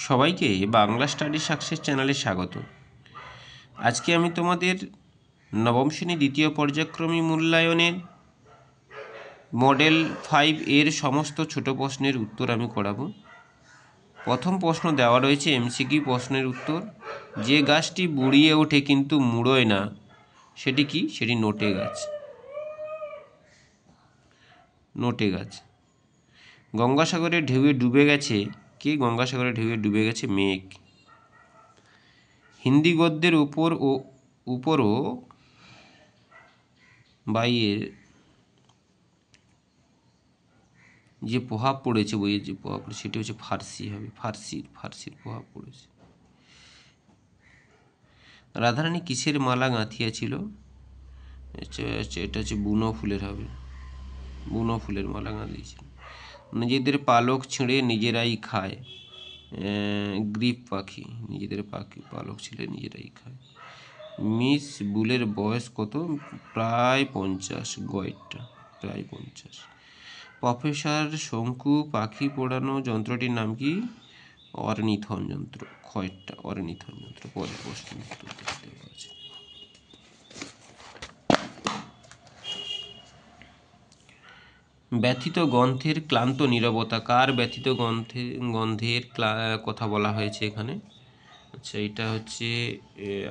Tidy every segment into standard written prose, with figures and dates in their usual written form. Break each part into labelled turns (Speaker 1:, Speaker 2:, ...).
Speaker 1: সবাইকে Bangla study success চ্যানেলে স্বাগত। আজকে আমি তোমাদের নবম শ্রেণী দ্বিতীয় পর্যায়ক্রমী মূল্যায়নের মডেল 5 এর সমস্ত ছোট প্রশ্নের উত্তর আমি করাবো। প্রথম প্রশ্ন দেওয়া রয়েছে এমসিকিউ প্রশ্নের উত্তর। যে গাছটি বুড়িয়ে ওঠে কিন্তু মুড়োয় না, সেটি কি? সেটি নোটে গাছ। নোটে গাছ। গঙ্গাসাগরের ঢেউয়ে ডুবে গেছে কে? গঙ্গাসাগরের ঢেউয়ে ডুবে গেছে মেঘ। হিন্দি গদ্যের উপরও বাইয়ের যে প্রভাব পড়েছে, বইয়ের যে প্রভাব পড়েছে সেটি হচ্ছে ফার্সি হবে। ফার্সির প্রভাব পড়েছে। রাধারানী কিসের মালা গাঁথিয়াছিল? এটা হচ্ছে বুনো ফুলের হবে। বুনো ফুলের মালা গাঁথিয়েছিল। নিজেদের পালক ছিঁড়ে নিজেরাই খায়, গ্রিপ পাখি। নিজেদের পালক ছিঁড়ে নিজেরাই খায়। মিস বুলের বয়স কত? প্রায় 50। গয়েরটা প্রায় 50। প্রফেসর শঙ্কু পাখি পোড়ানো যন্ত্রটির নাম কি? অর্নিথন যন্ত্র। খয়েরটা অর্নিথন যন্ত্র। পরের প্রশ্ন উত্তর দেখতে পাচ্ছি। ব্যথিত গন্ধের ক্লান্ত নীরবতা। কার ব্যথিত গন্ধের কথা বলা হয়েছে এখানে? আচ্ছা, এটা হচ্ছে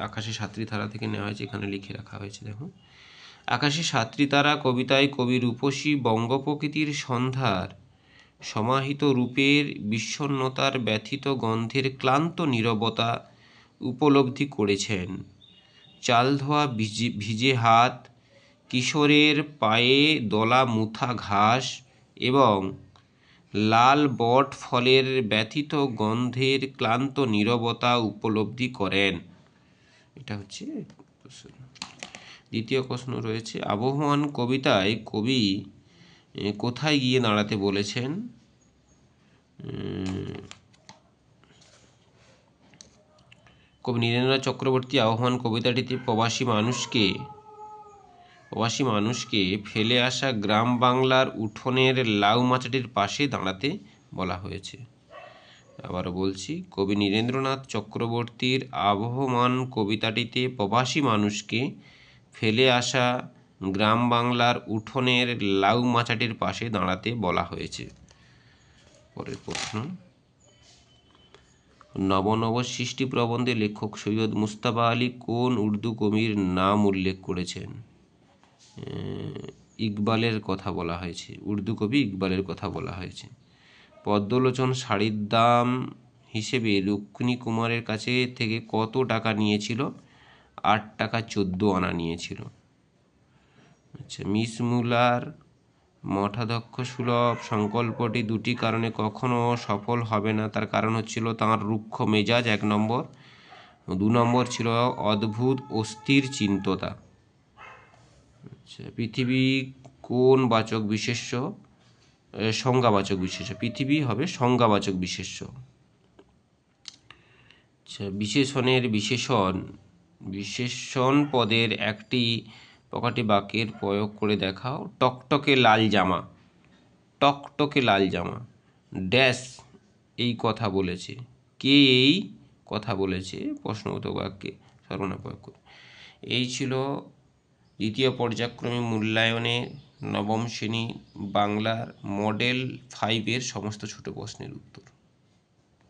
Speaker 1: আকাশে সাতটি তারা থেকে নেওয়া হয়েছে। এখানে লিখে রাখা হয়েছে, দেখো। আকাশে সাতটি তারা কবিতায় কবি রূপসী বঙ্গপ্রকৃতির সন্ধ্যার সমাহিত রূপের বিষণ্ণতার ব্যথিত গন্ধের ক্লান্ত নীরবতা উপলব্ধি করেছেন। চাল ধোয়া ভিজে হাত, কিশোরের পায়ে দলা মুথা ঘাস এবং লাল বট ফলের ব্যথিত গন্ধের ক্লান্ত নীরবতা উপলব্ধি করেন। এটা হচ্ছে দ্বিতীয় প্রশ্ন রয়েছে। আবহমান কবিতায় কবি কোথায় গিয়ে দাঁড়াতে বলেছেন? কবি নীরেন্দ্রনাথ চক্রবর্তী আবহমান কবিতাটিতে প্রবাসী মানুষকে ফেলে আসা গ্রাম বাংলার উঠোনের লাউ মাচাটির পাশে দাঁড়াতে বলা হয়েছে। আবারও বলছি, কবি নীরেন্দ্রনাথ চক্রবর্তীর আবহমান কবিতাটিতে প্রবাসী মানুষকে ফেলে আসা গ্রাম বাংলার উঠোনের লাউ মাচাটির পাশে দাঁড়াতে বলা হয়েছে। পরের প্রশ্ন। নব সৃষ্টি প্রবন্ধে লেখক সৈয়দ মুজতবা আলী কোন উর্দু কবির নাম উল্লেখ করেছেন? ইকবালের কথা বলা হয়েছে। উর্দু কবি ইকবালের কথা বলা হয়েছে। পদ্মলোচন শাড়ির দাম হিসেবে রুক্মিণী কুমারের কাছে থেকে কত টাকা নিয়েছিল? 8 টাকা 14 আনা নিয়েছিল। আচ্ছা, মিস মুলার মঠাধ্যক্ষ সুলভ সংকল্পটি দুটি কারণে কখনো সফল হবে না। তার কারণ হচ্ছিল তাঁর রুক্ষ মেজাজ 1 নম্বর। 2 নম্বর ছিল অদ্ভুত অস্থির চিন্ততা। আচ্ছা, পৃথিবী কোন বাচক বিশেষ্য? সংজ্ঞাবাচক বিশেষ্য। পৃথিবী হবে সংজ্ঞাবাচক বিশেষ্য। আচ্ছা, বিশেষণের বিশেষণ পদের একটি প্রকারটি বাক্যের প্রয়োগ করে দেখাও। টকটকে লাল জামা। টকটকে লাল জামা। ড্যাশ এই কথা বলেছে। কে এই কথা বলেছে? প্রশ্নবোধক বাক্যে সর্বনাম প্রয়োগ করে। এই ছিল দ্বিতীয় পর্যায়ক্রমী মূল্যায়নে নবম শ্রেণী বাংলার মডেল 5 এর সমস্ত ছোট প্রশ্নের উত্তর।